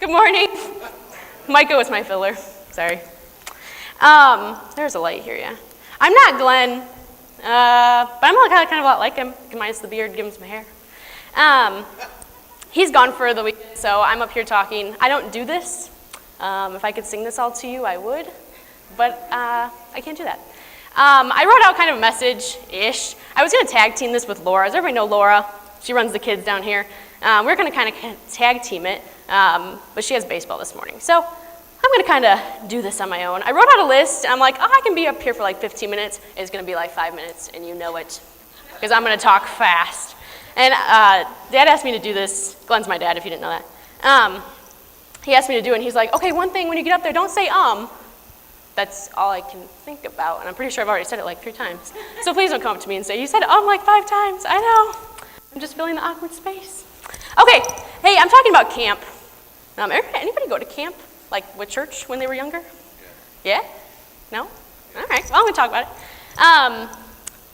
Good morning. Micah was my filler. Sorry. There's a light here, yeah. I'm not Glenn, but I'm kind of a lot like him, minus the beard, give him some hair. He's gone for the weekend, so I'm up here talking. I don't do this. If I could sing this all to you, I would, but I can't do that. I wrote out kind of a message-ish. I was going to tag team this with Laura. Does everybody know Laura? She runs the kids down here. We're going to kind of tag team it, but she has baseball this morning. So I'm going to kind of do this on my own. I wrote out a list, and I'm like, I can be up here for like 15 minutes. It's going to be like 5 minutes, and you know it, because I'm going to talk fast. And Dad asked me to do this. Glenn's my dad, if you didn't know that. He asked me to do it, and he's like, okay, one thing, when you get up there, don't say That's all I can think about, and I'm pretty sure I've already said it like 3 times. So please don't come up to me and say, you said like 5 times. I know. I'm just filling the awkward space. Okay, hey, I'm talking about camp. Anybody go to camp, like with church when they were younger? Yeah? No? All right, well, I'm going to talk about it. I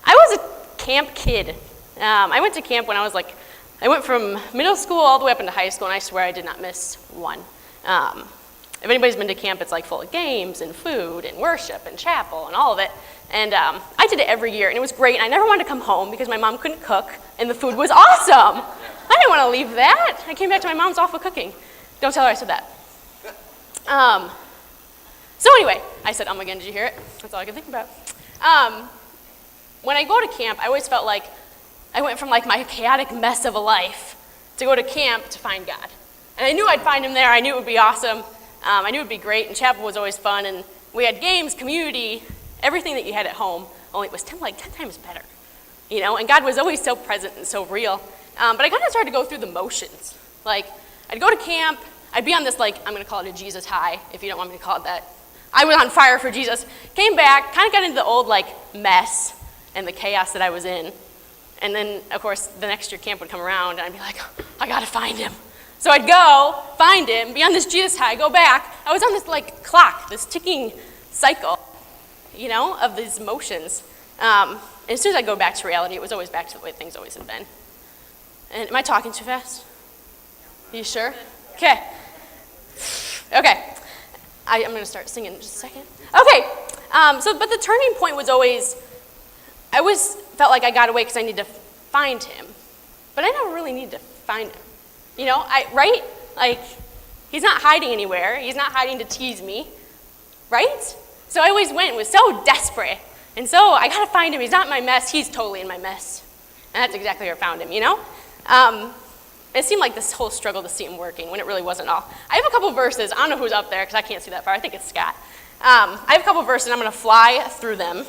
was a camp kid. I went to camp when I went from middle school all the way up into high school, and I swear I did not miss one. If anybody's been to camp, it's like full of games and food and worship and chapel and all of it. And I did it every year, and it was great. And I never wanted to come home because my mom couldn't cook, and the food was awesome. I didn't want to leave that. I came back to my mom's awful cooking. Don't tell her I said that. So anyway, I said, again, did you hear it? That's all I could think about. When I go to camp, I always felt like I went from like my chaotic mess of a life to go to camp to find God. And I knew I'd find him there. I knew it would be awesome. I knew it would be great, and chapel was always fun, and we had games, community, everything that you had at home, only it was 10 times better, and God was always so present and so real. But I kind of started to go through the motions. Like, I'd go to camp, I'd be on this, I'm going to call it a Jesus high, if you don't want me to call it that. I was on fire for Jesus, came back, kind of got into the old, mess and the chaos that I was in. And then, of course, the next year camp would come around, and I'd be like, I got to find him. So I'd go, find him, be on this Jesus high, go back. I was on this clock, this ticking cycle, of these motions. And as soon as I go back to reality, it was always back to the way things always have been. And am I talking too fast? Are you sure? Okay. I'm going to start singing in just a second. Okay. But the turning point was I always felt like I got away because I needed to find him. But I never really needed to find him. Right? He's not hiding anywhere. He's not hiding to tease me, right? So I always went and was so desperate. And so I got to find him. He's not in my mess. He's totally in my mess. And that's exactly where I found him, It seemed like this whole struggle to see him working when it really wasn't all. I have a couple verses. I don't know who's up there because I can't see that far. I think it's Scott. I have a couple verses, and I'm going to fly through them.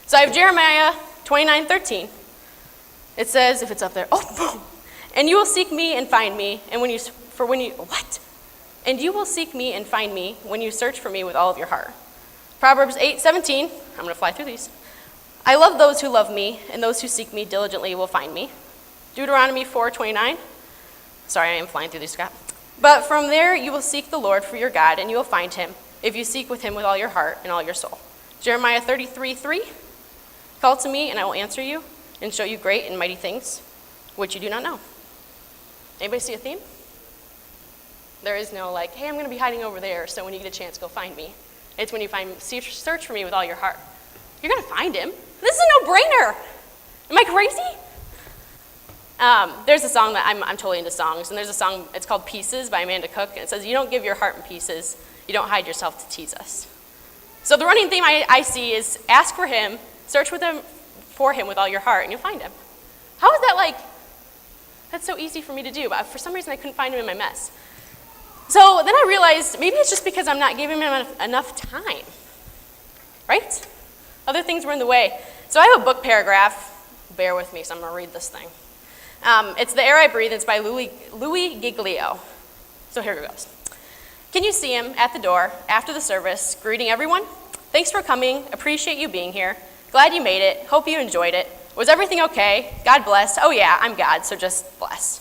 So I have Jeremiah 29:13. It says, if it's up there, boom. And you will seek me and find me, and And you will seek me and find me when you search for me with all of your heart. Proverbs 8:17, I'm going to fly through these. I love those who love me, and those who seek me diligently will find me. Deuteronomy 4:29. Sorry, I am flying through these, Scott. But from there you will seek the Lord for your God, and you will find him, if you seek with him with all your heart and all your soul. Jeremiah 33:3. Call to me, and I will answer you, and show you great and mighty things, which you do not know. Anybody see a theme? There is no hey, I'm going to be hiding over there, so when you get a chance, go find me. It's when you search for me with all your heart. You're going to find him. This is a no-brainer. Am I crazy? There's a song that I'm totally into songs, and there's a song, it's called Pieces by Amanda Cook, and it says, you don't give your heart in pieces, you don't hide yourself to tease us. So the running theme I see is ask for him, search for him with all your heart, and you'll find him. How is that that's so easy for me to do, but for some reason I couldn't find him in my mess. So then I realized maybe it's just because I'm not giving him enough time, right? Other things were in the way. So I have a book paragraph. Bear with me, so I'm going to read this thing. It's The Air I Breathe. It's by Louis Giglio. So here it goes. Can you see him at the door after the service, greeting everyone? Thanks for coming. Appreciate you being here. Glad you made it. Hope you enjoyed it. Was everything okay? God bless. Oh yeah, I'm God, so just bless.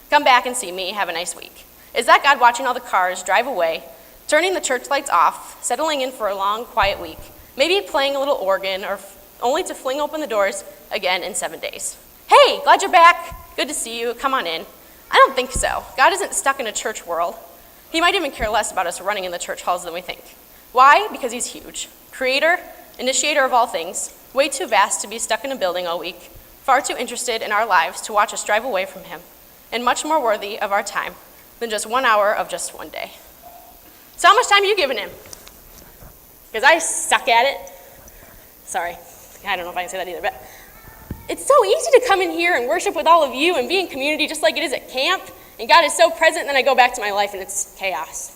Come back and see me. Have a nice week. Is that God watching all the cars drive away, turning the church lights off, settling in for a long, quiet week, maybe playing a little organ, or only to fling open the doors again in 7 days? Hey, glad you're back. Good to see you. Come on in. I don't think so. God isn't stuck in a church world. He might even care less about us running in the church halls than we think. Why? Because he's huge. Creator, initiator of all things, way too vast to be stuck in a building all week, far too interested in our lives to watch us drive away from him, and much more worthy of our time than just 1 hour of just one day. So how much time are you giving him? Because I suck at it. Sorry, I don't know if I can say that either, but it's so easy to come in here and worship with all of you and be in community just like it is at camp, and God is so present, and then I go back to my life and it's chaos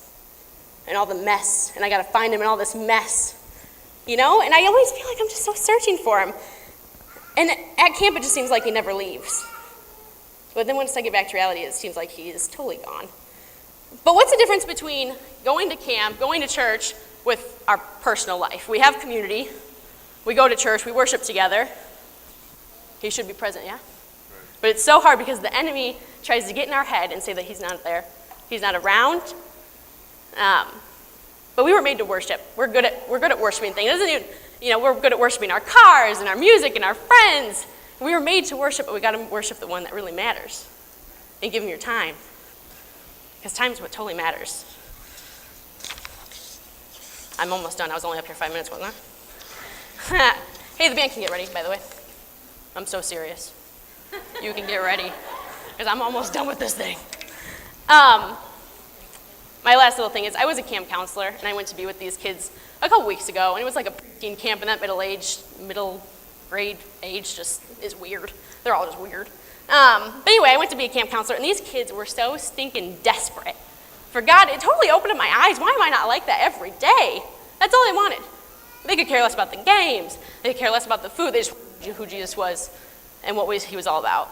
and all the mess, and I gotta find him in all this mess, and I always feel like I'm just so searching for him. And at camp it just seems like he never leaves. But then once I get back to reality, it seems like he is totally gone. But what's the difference between going to camp, going to church, with our personal life? We have community, we go to church, we worship together. He should be present, yeah? But it's so hard because the enemy tries to get in our head and say that he's not there, he's not around. But we were made to worship. We're good at worshiping things. It doesn't even, we're good at worshiping our cars and our music and our friends. We were made to worship, but we got to worship the one that really matters, and give him your time, because time is what totally matters. I'm almost done. I was only up here 5 minutes, wasn't I? Hey, the band can get ready, by the way. I'm so serious. You can get ready, because I'm almost done with this thing. My last little thing is I was a camp counselor, and I went to be with these kids a couple weeks ago, and it was like a preteen camp, and that middle grade age just is weird. They're all just weird. But anyway, I went to be a camp counselor, and these kids were so stinking desperate for God. It totally opened up my eyes. Why am I not like that every day? That's all they wanted. They could care less about the games. They could care less about the food. They just knew who Jesus was and what he was all about.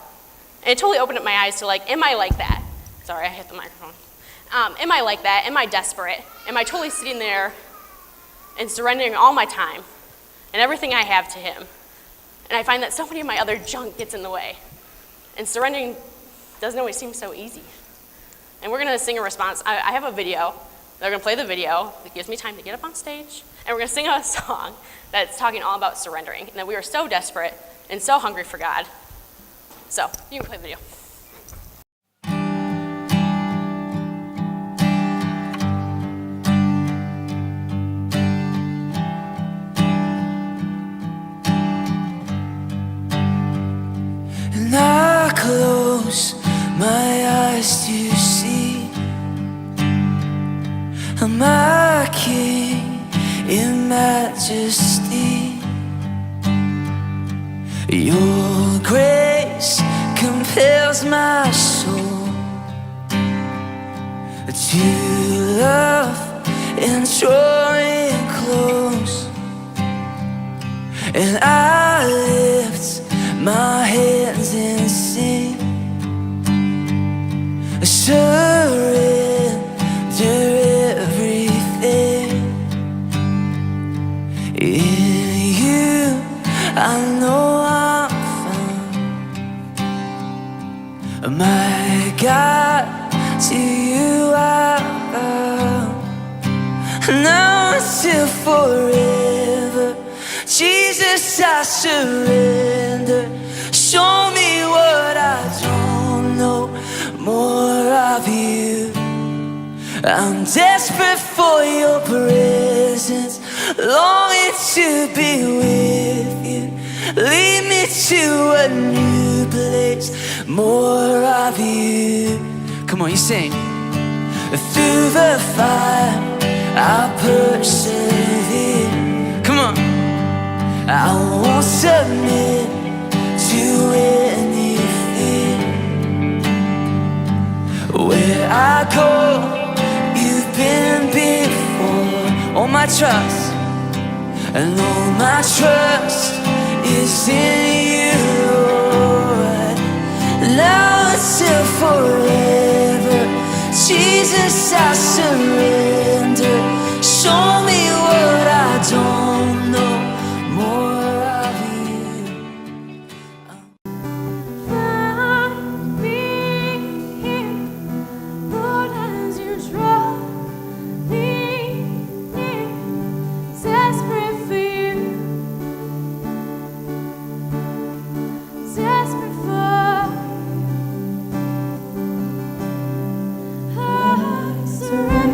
And it totally opened up my eyes to am I like that? Sorry, I hit the microphone. Am I like that? Am I desperate? Am I totally sitting there and surrendering all my time and everything I have to him? And I find that so many of my other junk gets in the way. And surrendering doesn't always seem so easy. And we're going to sing a response. I have a video. They're going to play the video. It gives me time to get up on stage. And we're going to sing a song that's talking all about surrendering. And that we are so desperate and so hungry for God. So, you can play the video. And I close my eyes to see my King in majesty. Your grace compels my soul to love and draw it close. And I lift my hands and sing, surrender everything. In you I know I'm found. My God, to you I bow. Now until forever, Jesus, I surrender. Show me what I don't know, more of you. I'm desperate for your presence, longing to be with you. Lead me to a new place, more of you. Come on, you sing. Through the fire, I'll persevere. Come on. I won't submit to anything. Where I go, you've been before. All my trust, and all my trust is in you, Lord. Now until forever, Jesus, I surrender. Show me what I don't know, more of you. Find me here, Lord, as you draw me near, desperate for you, desperate for. I surrender.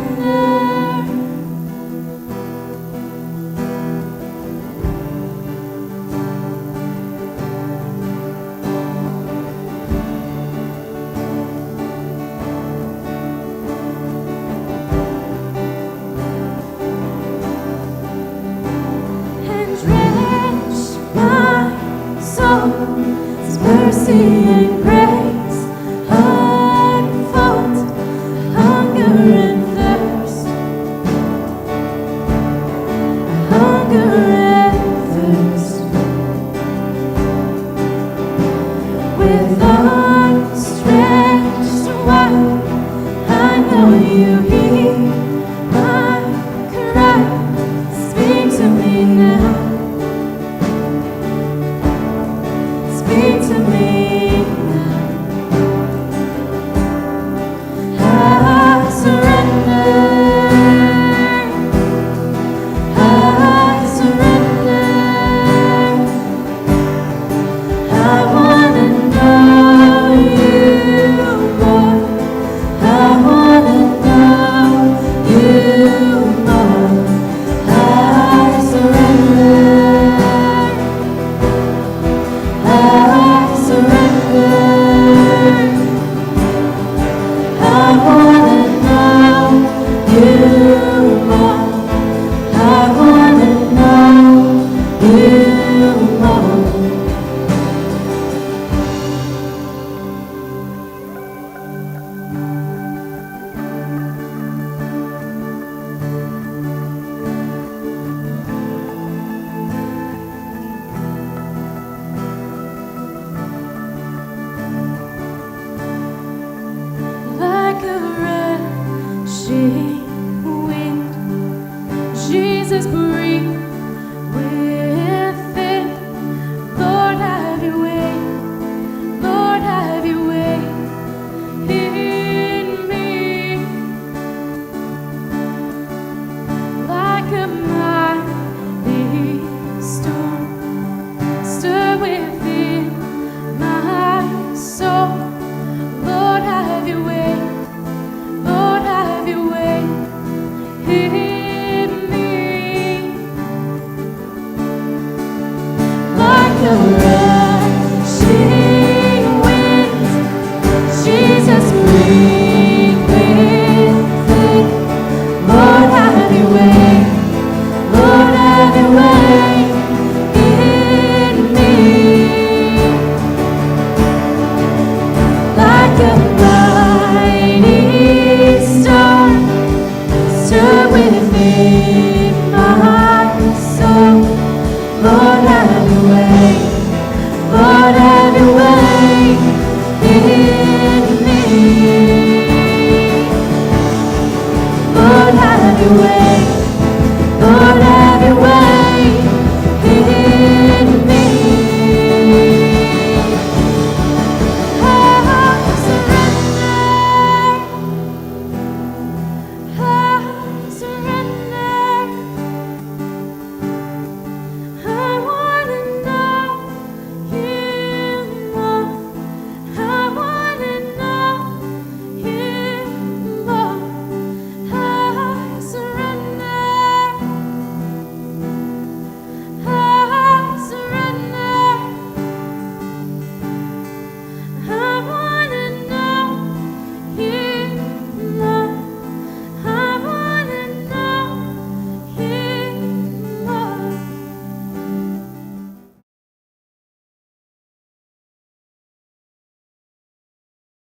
you hear my cry? Speak to me now. Speak to me now. I surrender. I surrender. I wanna know you more. I wanna know you more. I surrender. I surrender. I wanna know you more. I wanna know you more. Like a rushing wind, Jesus.